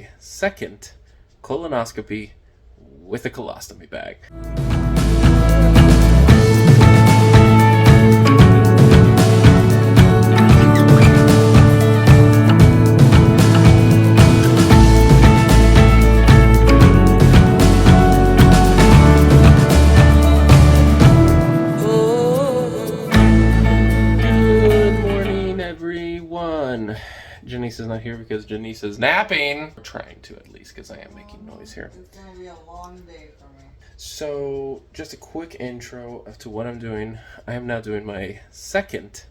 my second colonoscopy with a colostomy bag. Janice is not here because Janice is napping. We're trying to, at least, because I am making noise here. It's gonna be a long day for me. So, just a quick intro to what I'm doing. I am now doing my second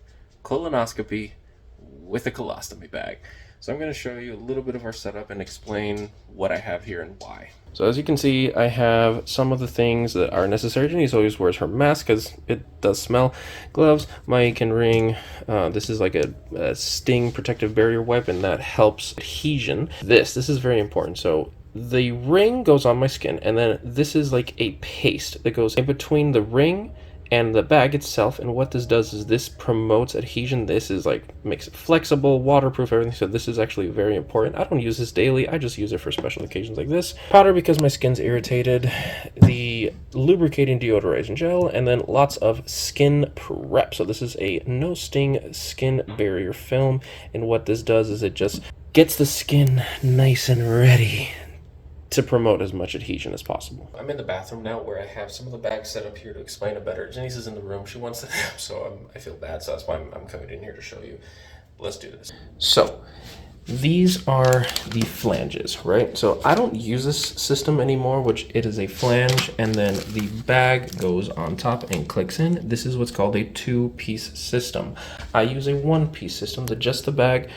colonoscopy with a colostomy bag. So I'm going to show you a little bit of our setup and explain what I have here and why. So as you can see, I have some of the things that are necessary. Denise always wears her mask because it does smell. Gloves, mic and ring. This is like a sting protective barrier wipe, and that helps adhesion. This is very important. So the ring goes on my skin, and then this is like a paste that goes in between the ring and the bag itself. And what this does is this promotes adhesion. This is like makes it flexible, waterproof, everything. So this is actually very important. I don't use this daily. I just use it for special occasions like this. Powder because my skin's irritated. The lubricating deodorizing gel, and then lots of skin prep. So this is a no sting skin barrier film. And what this does is it just gets the skin nice and ready to promote as much adhesion as possible. I'm in the bathroom now where I have some of the bags set up here to explain it better. Janice is in the room. She wants to nap, so I feel bad. So that's why I'm coming in here to show you. Let's do this. So these are the flanges, right? So I don't use this system anymore, which it is a flange, and then the bag goes on top and clicks in. This is what's called a two-piece system. I use a one-piece system that just the bag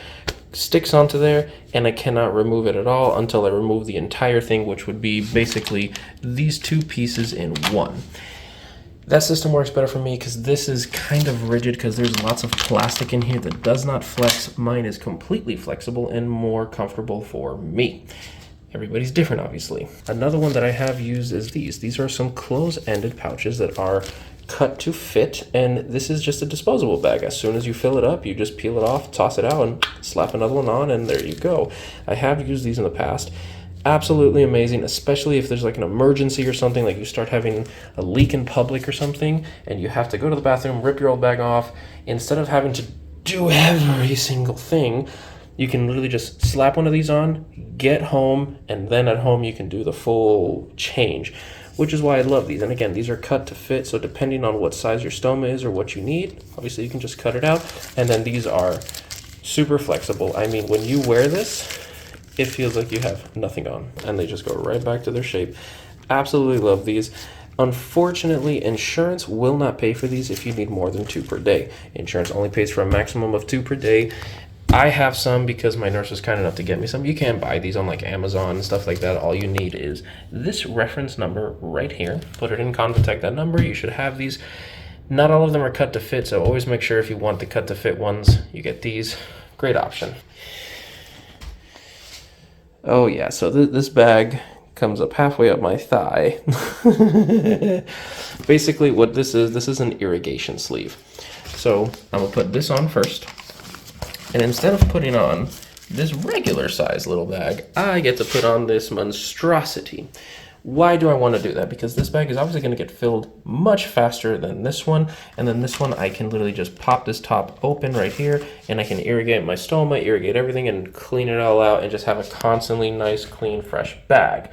sticks onto there, and I cannot remove it at all until I remove the entire thing, which would be basically these two pieces in one. That system works better for me because this is kind of rigid because there's lots of plastic in here that does not flex. Mine is completely flexible and more comfortable for me. Everybody's different, obviously. Another one that I have used is these. These are some close-ended pouches that are cut to fit, and this is just a disposable bag. As soon as you fill it up, you just peel it off, toss it out, and slap another one on, and there you go. I have used these in the past. Absolutely amazing, especially if there's like an emergency or something, like you start having a leak in public or something, and you have to go to the bathroom, rip your old bag off. Instead of having to do every single thing, you can literally just slap one of these on, get home, and then at home you can do the full change, which is why I love these. And again, these are cut to fit, so depending on what size your stoma is or what you need, obviously you can just cut it out. And then these are super flexible. I mean, when you wear this, it feels like you have nothing on, and they just go right back to their shape. Absolutely love these. Unfortunately, insurance will not pay for these if you need more than 2 per day. Insurance only pays for a maximum of 2 per day. I have some because my nurse was kind enough to get me some. You can buy these on like Amazon and stuff like that. All you need is this reference number right here. Put it in Convatec, that number. You should have these. Not all of them are cut to fit, so always make sure if you want the cut to fit ones, you get these. Great option. Oh yeah, so this bag comes up halfway up my thigh. Basically what this is an irrigation sleeve. So I'm gonna put this on first. And instead of putting on this regular size little bag, I get to put on this monstrosity. Why do I want to do that? Because this bag is obviously going to get filled much faster than this one. And then this one, I can literally just pop this top open right here, and I can irrigate my stoma, irrigate everything, and clean it all out, and just have a constantly nice, clean, fresh bag.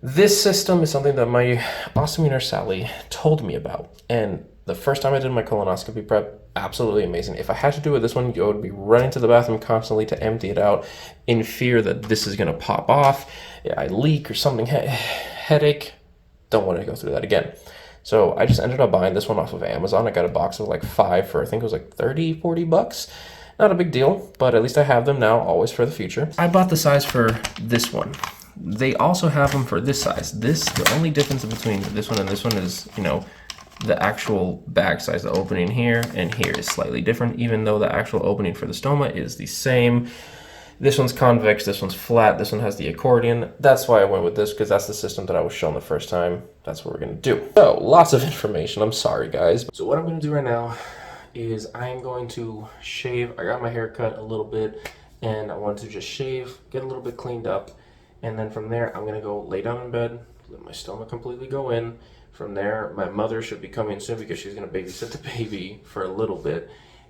This system is something that my ostomy nurse Sally told me about. And the first time I did my colonoscopy prep, absolutely amazing. If I had to do it this one, I would be running to the bathroom constantly to empty it out in fear that this is going to pop off. I leak or something, headache. Don't want to go through that again. So I just ended up buying this one off of Amazon. I got a box of like 5 for, I think it was like 30, 40 bucks. Not a big deal, but at least I have them now, always for the future. I bought the size for this one. They also have them for this size. The only difference between this one and this one is, you know, the actual bag size. The opening here and here is slightly different, even though the actual opening for the stoma is the same. This one's convex, this one's flat, this one has the accordion. That's why I went with this, because that's the system that I was shown the first time. That's what we're gonna do. So, lots of information, I'm sorry guys. So what I'm gonna do right now is I'm going to shave. I got my hair cut a little bit, and I want to just shave, get a little bit cleaned up, and then from there I'm gonna go lay down in bed, let my stoma completely go in. From there, my mother should be coming soon because she's gonna babysit the baby for a little bit,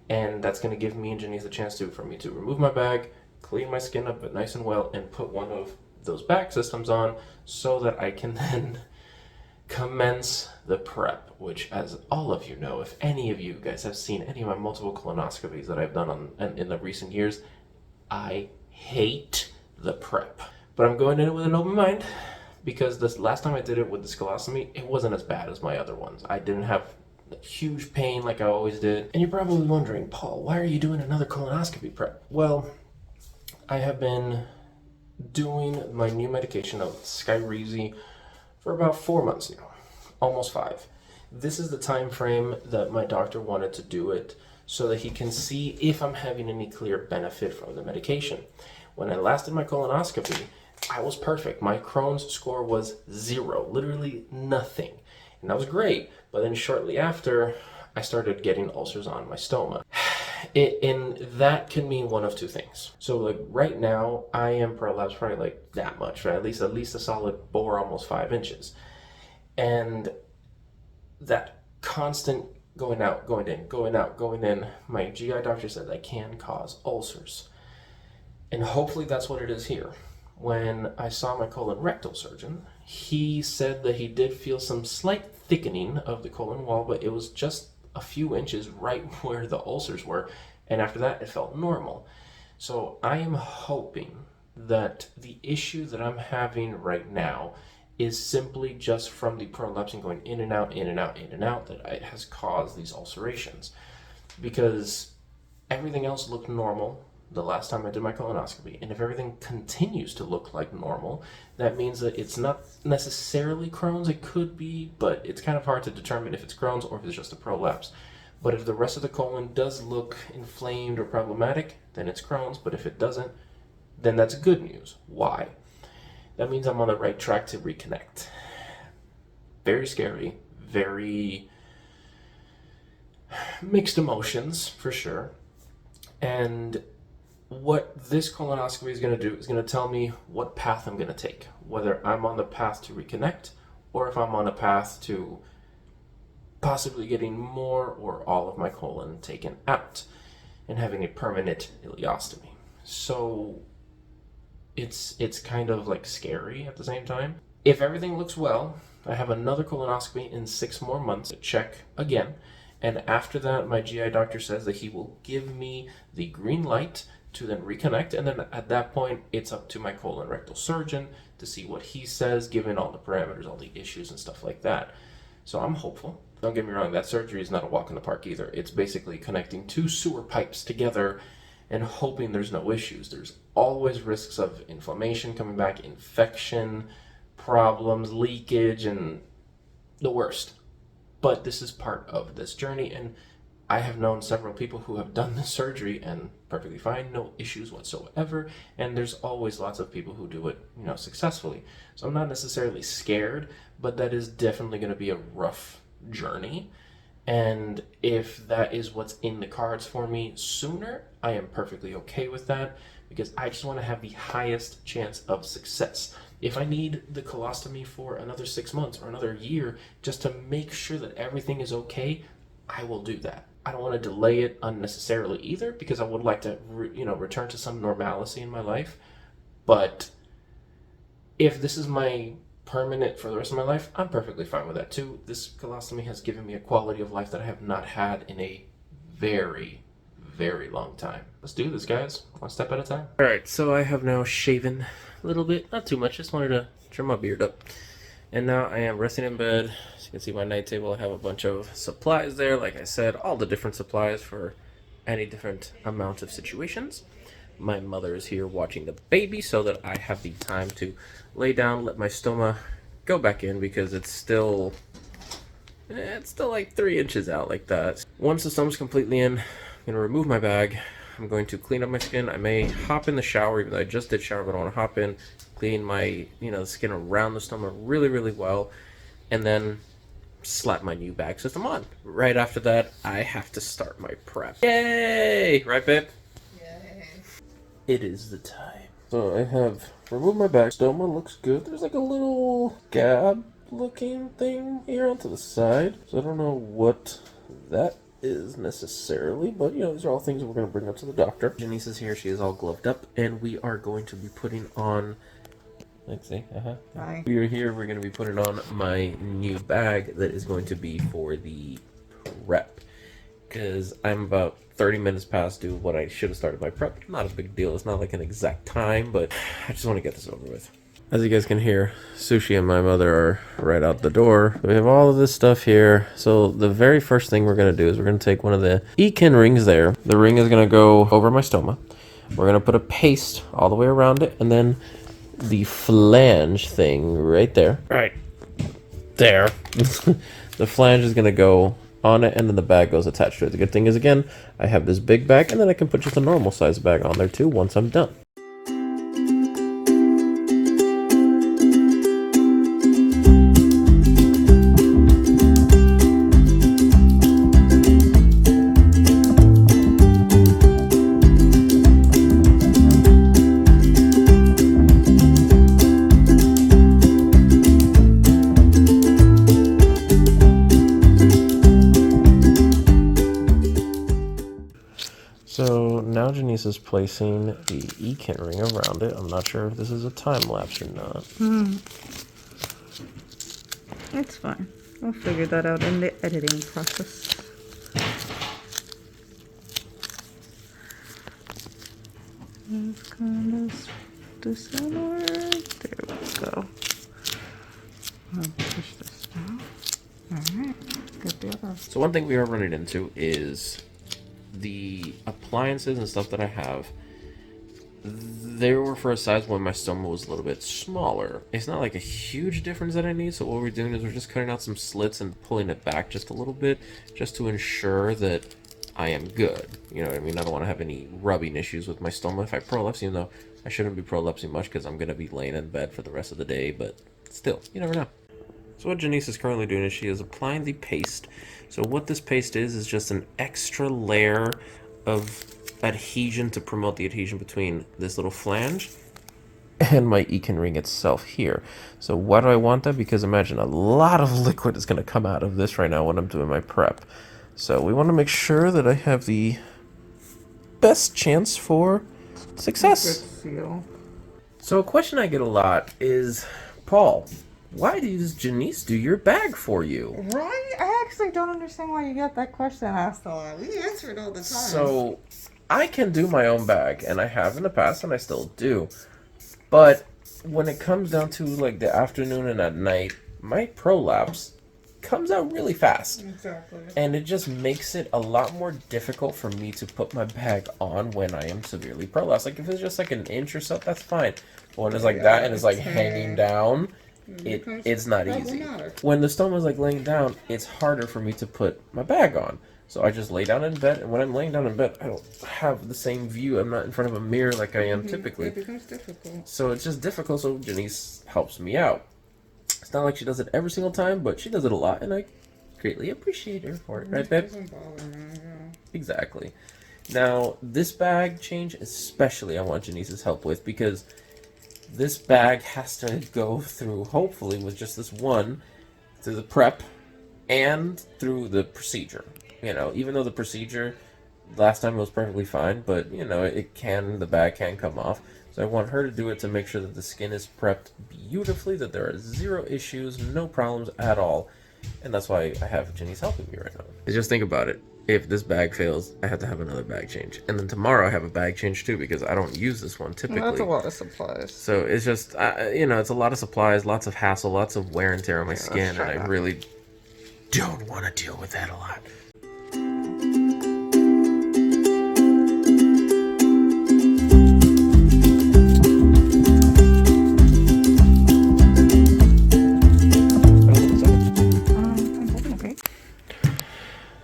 and that's gonna give me and Janice a chance for me to remove my bag, clean my skin up but nice and well, and put one of those bag systems on so that I can then commence the prep, which, as all of you know, if any of you guys have seen any of my multiple colonoscopies that I've done in the recent years, I hate the prep. But I'm going in it with an open mind because this last time I did it with the colostomy, it wasn't as bad as my other ones. I didn't have huge pain like I always did. And you're probably wondering, Paul, why are you doing another colonoscopy prep? Well, I have been doing my new medication of Skyrizi for about 4 months now, almost 5. This is the time frame that my doctor wanted to do it so that he can see if I'm having any clear benefit from the medication. When I last did my colonoscopy, I was perfect. My Crohn's score was 0, literally nothing. And that was great. But then shortly after, I started getting ulcers on my stoma. And that can mean one of two things. So like right now, I am prolapsed probably like that much, right? At least a solid bore, almost 5 inches. And that constant going out, going in, going out, going in, my GI doctor said that can cause ulcers. And hopefully that's what it is here. When I saw my colon rectal surgeon, he said that he did feel some slight thickening of the colon wall, but it was just a few inches right where the ulcers were, and after that it felt normal. So I am hoping that the issue that I'm having right now is simply just from the prolapsing going in and out, in and out, in and out, that it has caused these ulcerations. Because everything else looked normal the last time I did my colonoscopy, and if everything continues to look like normal, that means that it's not necessarily Crohn's. It could be, but it's kind of hard to determine if it's Crohn's or if it's just a prolapse. But if the rest of the colon does look inflamed or problematic, then it's Crohn's. But if it doesn't, then that's good news. Why? That means I'm on the right track to reconnect. Very scary, very mixed emotions for sure. And what this colonoscopy is going to do is going to tell me what path I'm going to take, whether I'm on the path to reconnect or if I'm on a path to possibly getting more or all of my colon taken out and having a permanent ileostomy. So it's kind of like scary at the same time. If everything looks well, I have another colonoscopy in 6 more months to check again. And after that, my GI doctor says that he will give me the green light to then reconnect, and then at that point it's up to my colon rectal surgeon to see what he says, given all the parameters, all the issues and stuff like that. So I'm hopeful. Don't get me wrong, that surgery is not a walk in the park either. It's basically connecting 2 sewer pipes together and hoping there's no issues. There's always risks of inflammation coming back, infection, problems, leakage, and the worst. But this is part of this journey, and I have known several people who have done this surgery and perfectly fine, no issues whatsoever, and there's always lots of people who do it, successfully. So I'm not necessarily scared, but that is definitely going to be a rough journey. And if that is what's in the cards for me sooner, I am perfectly okay with that, because I just want to have the highest chance of success. If I need the colostomy for another 6 months or another year just to make sure that everything is okay, I will do that. I don't want to delay it unnecessarily either, because I would like to, return to some normalcy in my life. But if this is my permanent for the rest of my life, I'm perfectly fine with that too. This colostomy has given me a quality of life that I have not had in a very, very long time. Let's do this, guys. One step at a time. All right, so I have now shaven a little bit, not too much, just wanted to trim my beard up. And now I am resting in bed. As you can see my night table, I have a bunch of supplies there. Like I said, all the different supplies for any different amount of situations. My mother is here watching the baby so that I have the time to lay down, let my stoma go back in, because it's still like 3 inches out like that. Once the stoma's completely in, I'm going to remove my bag. I'm going to clean up my skin. I may hop in the shower, even though I just did shower, but I want to hop in, clean my, the skin around the stoma really, really well, and then slap my new bag system on. Right after that, I have to start my prep. Yay! Right, babe? Yay. it is the time. So I have removed my bag. Stoma looks good. There's like a little gab looking thing here onto the side. So I don't know what that is necessarily, but you know, these are all things that we're going to bring up to the doctor. Janice is here. She is all gloved up, and we are going to be putting on... Let's see. Hi. We are here. We're going to be putting on my new bag that is going to be for the prep. Because I'm about 30 minutes past due when I should have started my prep. Not a big deal. It's not like an exact time, but I just want to get this over with. As you guys can hear, Sushi and my mother are right out the door. We have all of this stuff here. So the very first thing we're going to do is we're going to take one of the Ekin rings there. The ring is going to go over my stoma. We're going to put a paste all the way around it, and then the flange thing right there. Right there. The flange is going to go on it, and then the bag goes attached to it. The good thing is, again, I have this big bag, and then I can put just a normal size bag on there too once I'm done. So now Janice is placing the Ekin ring around it. I'm not sure if this is a time lapse or not. It's fine. We'll figure that out in the editing process. Let's kind of this inward. There we go. I'll push this down. Alright, get the other. So one thing we are running into is the appliances and stuff that I have. They were for a size when my stoma was a little bit smaller. It's not like a huge difference that I need, so what we're doing is we're just cutting out some slits and pulling it back just a little bit, just to ensure that I am good. You know what I mean? I don't want to have any rubbing issues with my stoma if I prolapse, even though I shouldn't be prolapsing much because I'm going to be laying in bed for the rest of the day, but still, you never know. So what Janice is currently doing is she is applying the paste. So what this paste is just an extra layer of adhesion to promote the adhesion between this little flange and my Ekin ring itself here. So why do I want that? Because imagine a lot of liquid is going to come out of this right now when I'm doing my prep. So we want to make sure that I have the best chance for success. Good seal. So a question I get a lot is, Paul, why does Janice do your bag for you? Right? I actually don't understand why you get that question asked a lot. We answer it all the time. So I can do my own bag, and I have in the past, and I still do. But when it comes down to like the afternoon and at night, my prolapse comes out really fast. Exactly. And it just makes it a lot more difficult for me to put my bag on when I am severely prolapsed. Like if it's just like an inch or so, that's fine. But when it's like that and it's like hanging down, it's not easy. When the stoma is like laying down, it's harder for me to put my bag on. So I just lay down in bed, and when I'm laying down in bed, I don't have the same view. I'm not in front of a mirror like I am typically. It becomes difficult. So it's just difficult, so Janice helps me out. It's not like she does it every single time, but she does it a lot, and I greatly appreciate her for it. Right, babe? Doesn't bother me, yeah. Exactly. Now, this bag change, especially I want Janice's help with, because this bag has to go through, hopefully, with just this one, through the prep and through the procedure. You know, even though the procedure last time was perfectly fine, but, you know, the bag can come off. So I want her to do it to make sure that the skin is prepped beautifully, that there are zero issues, no problems at all. And that's why I have Janice helping me right now. Just think about it. If this bag fails, I have to have another bag change. And then tomorrow I have a bag change too, because I don't use this one typically. Well, that's a lot of supplies. So it's just, you know, it's a lot of supplies, lots of hassle, lots of wear and tear on my skin, and I really don't want to deal with that a lot.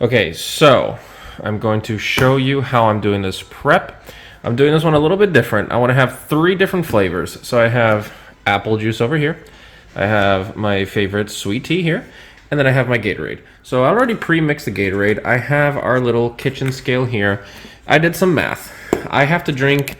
Okay, so I'm going to show you how I'm doing this prep. I'm doing this one a little bit different. I want to have 3 different flavors. So I have apple juice over here. I have my favorite sweet tea here. And then I have my Gatorade. So I already pre-mixed the Gatorade. I have our little kitchen scale here. I did some math. I have to drink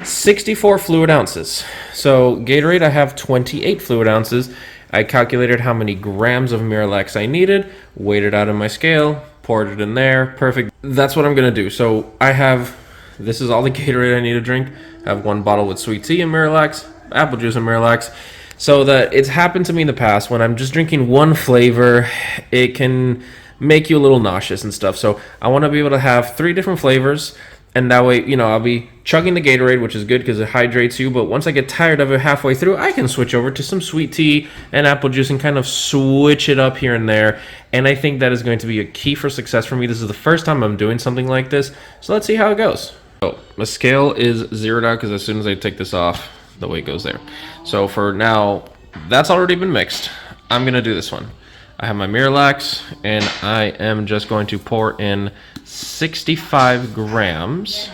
64 fluid ounces. So Gatorade, I have 28 fluid ounces. I calculated how many grams of Miralax I needed, weighed it out on my scale, poured it in there, perfect. That's what I'm gonna do. So I have, this is all the Gatorade I need to drink. I have 1 bottle with sweet tea and Miralax, apple juice and Miralax. So that it's happened to me in the past when I'm just drinking one flavor, it can make you a little nauseous and stuff. So I want to be able to have 3 different flavors, and that way, you know, I'll be chugging the Gatorade, which is good because it hydrates you. But once I get tired of it halfway through, I can switch over to some sweet tea and apple juice and kind of switch it up here and there. And I think that is going to be a key for success for me. This is the first time I'm doing something like this, so let's see how it goes. So my scale is zeroed out because as soon as I take this off, the weight goes there. So for now, that's already been mixed. I'm gonna do this one. I have my Miralax, and I am just going to pour in 65 grams.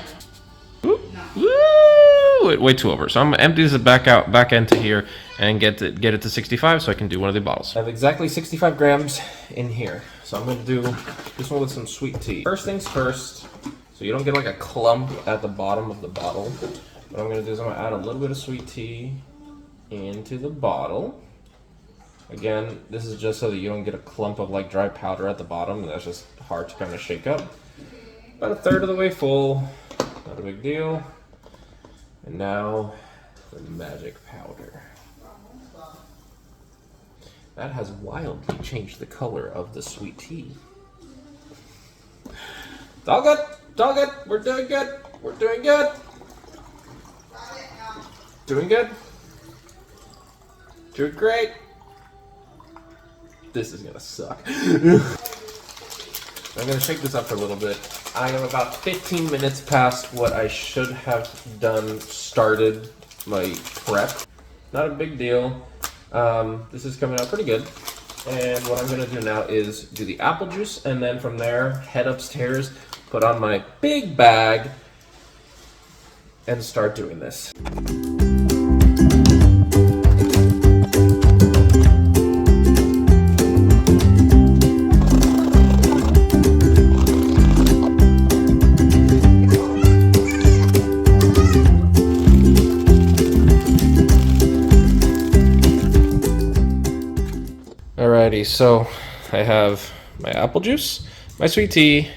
Ooh, woo, way too over. So I'm gonna empty this back into here and get it to 65 so I can do one of the bottles. I have exactly 65 grams in here. So I'm gonna do this one with some sweet tea. First things first, so you don't get like a clump at the bottom of the bottle. What I'm going to do is I'm going to add a little bit of sweet tea into the bottle. Again, this is just so that you don't get a clump of like dry powder at the bottom. That's just hard to kind of shake up. About a third of the way full. Not a big deal. And now the magic powder. That has wildly changed the color of the sweet tea. It's all good. It's all good. We're doing good. We're doing good. Doing good. Doing great. This is gonna suck. I'm gonna shake this up for a little bit. I am about 15 minutes past what I should have started my prep. Not a big deal. This is coming out pretty good. And what I'm gonna do now is do the apple juice, and then from there, head upstairs, put on my big bag, and start doing this. Alrighty, so I have my apple juice, my sweet tea,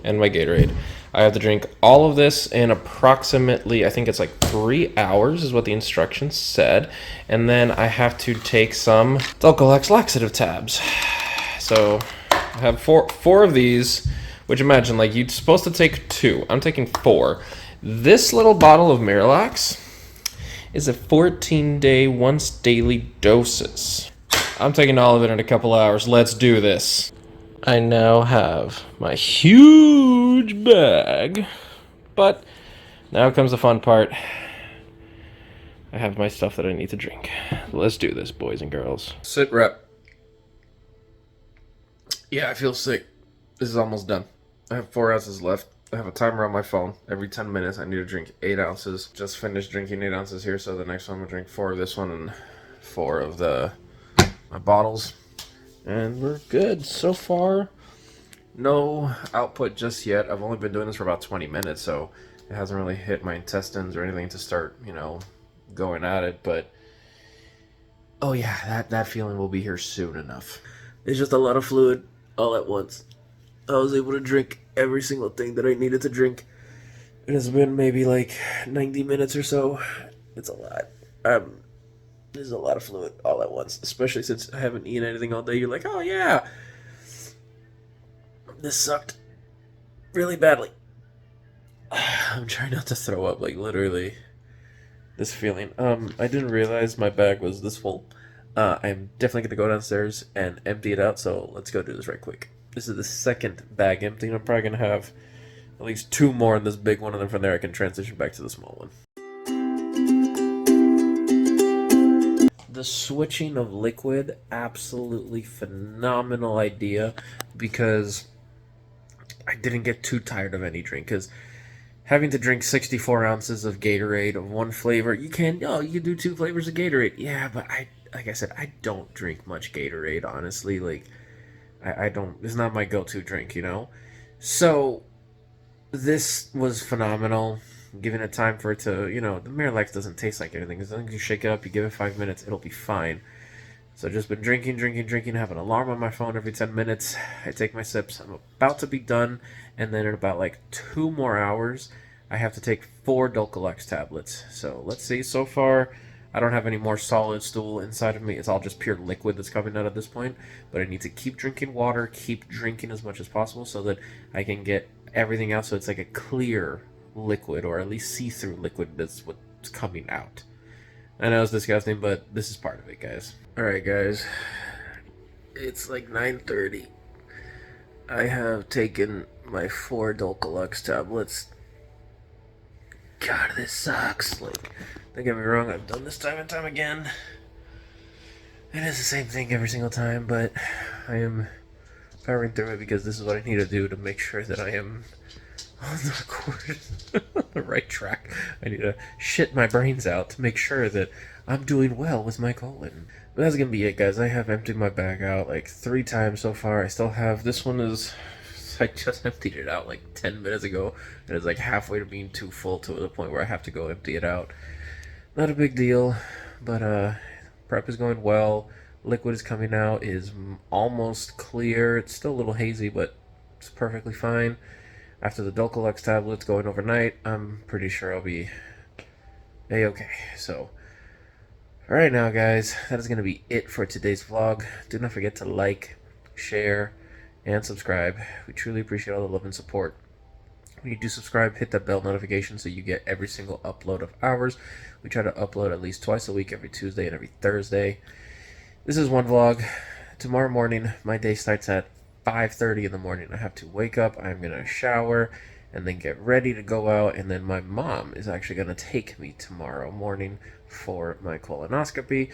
and my Gatorade. I have to drink all of this in approximately, I think it's like 3 hours is what the instructions said. And then I have to take some Dulcolax laxative tabs. So I have four of these, which imagine like you're supposed to take 2. I'm taking 4. This little bottle of Miralax is a 14-day, once daily doses. I'm taking all of it in a couple hours. Let's do this. I now have my huge bag, but now comes the fun part. I have my stuff that I need to drink. Let's do this, boys and girls. Sit rep. Yeah, I feel sick. This is almost done. I have 4 ounces left. I have a timer on my phone. Every 10 minutes I need to drink 8 ounces. Just finished drinking 8 ounces here, so the next one I'm gonna drink 4 of this one and 4 of my bottles. And we're good so far. No output just yet. I've only been doing this for about 20 minutes, so it hasn't really hit my intestines or anything to start, you know, going at it. But oh yeah, that feeling will be here soon enough. It's just a lot of fluid all at once. I was able to drink every single thing that I needed to drink. It has been maybe like 90 minutes or so. It's a lot. There's a lot of fluid all at once, especially since I haven't eaten anything all day. You're like, oh yeah, this sucked really badly. I'm trying not to throw up, like literally this feeling. I didn't realize my bag was this full. I'm definitely gonna go downstairs and empty it out, so let's go do this right quick. This is the second bag emptying. I'm probably gonna have at least 2 more in this big one, and then from there I can transition back to the small one. The switching of liquid, absolutely phenomenal idea, because I didn't get too tired of any drink, because having to drink 64 ounces of Gatorade of one flavor, you can do 2 flavors of Gatorade. Yeah, but like I said, I don't drink much Gatorade, honestly. Like, I don't, it's not my go-to drink, you know? So, this was phenomenal. giving it time for it to, the Miralax doesn't taste like anything. As long as you shake it up, you give it 5 minutes, it'll be fine. So just been drinking, have an alarm on my phone every 10 minutes. I take my sips. I'm about to be done, and then in about like 2 more hours, I have to take 4 Dulcolax tablets. So let's see. So far, I don't have any more solid stool inside of me. It's all just pure liquid that's coming out at this point. But I need to keep drinking water, keep drinking as much as possible so that I can get everything out so it's like a clear liquid, or at least see-through liquid that's what's coming out. I know it's disgusting, but this is part of it, guys. Alright, guys. It's like 9:30. I have taken my 4 Dulcolax tablets. God, this sucks. Like, don't get me wrong, I've done this time and time again. It is the same thing every single time, but I am powering through it because this is what I need to do to make sure that I am on the course, on the right track. I need to shit my brains out to make sure that I'm doing well with my colon. But that's gonna be it, guys. I have emptied my bag out like 3 times so far. I still have, this one is, I just emptied it out like 10 minutes ago, and it's like halfway to being too full to the point where I have to go empty it out. Not a big deal, but prep is going well. Liquid is coming out, is almost clear. It's still a little hazy, but it's perfectly fine. After the Dulcolax tablets going overnight, I'm pretty sure I'll be a-okay. So, alright now, guys, that is going to be it for today's vlog. Do not forget to like, share, and subscribe. We truly appreciate all the love and support. When you do subscribe, hit that bell notification so you get every single upload of ours. We try to upload at least twice a week, every Tuesday and every Thursday. This is one vlog. Tomorrow morning, my day starts at 5:30 in the morning. I have to wake up, I'm going to shower, and then get ready to go out, and then my mom is actually going to take me tomorrow morning for my colonoscopy,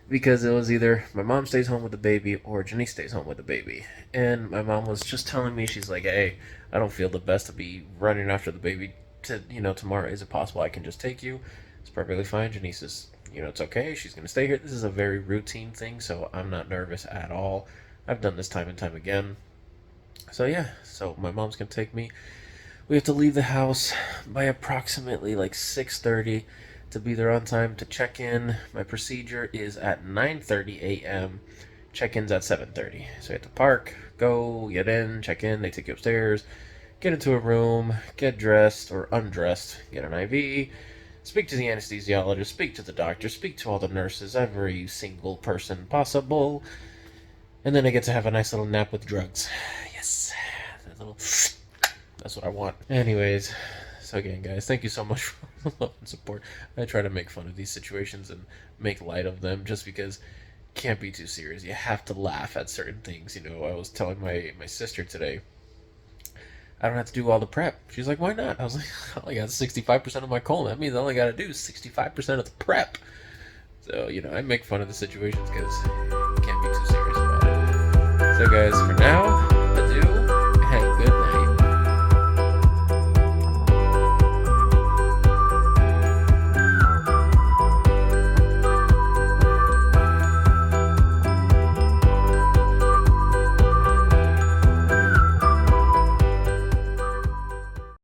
because it was either my mom stays home with the baby or Janice stays home with the baby. And my mom was just telling me, she's like, hey, I don't feel the best to be running after the baby to, tomorrow. Is it possible I can just take you? It's perfectly fine. Janice is, it's okay. She's going to stay here. This is a very routine thing, so I'm not nervous at all. I've done this time and time again. So yeah, so my mom's going to take me. We have to leave the house by approximately like 6:30 to be there on time to check in. My procedure is at 9:30 a.m. Check-in's at 7:30. So you have to park, go, get in, check in. They take you upstairs, get into a room, get dressed or undressed, get an IV, speak to the anesthesiologist, speak to the doctor, speak to all the nurses, every single person possible. And then I get to have a nice little nap with drugs. Yes. That's what I want. Anyways, so again, guys, thank you so much for the love and support. I try to make fun of these situations and make light of them just because it can't be too serious. You have to laugh at certain things. I was telling my sister today, I don't have to do all the prep. She's like, why not? I was like, I only got 65% of my colon. That means I only got to do 65% of the prep. So, I make fun of the situations because it can't be too serious about it. So, guys, for now,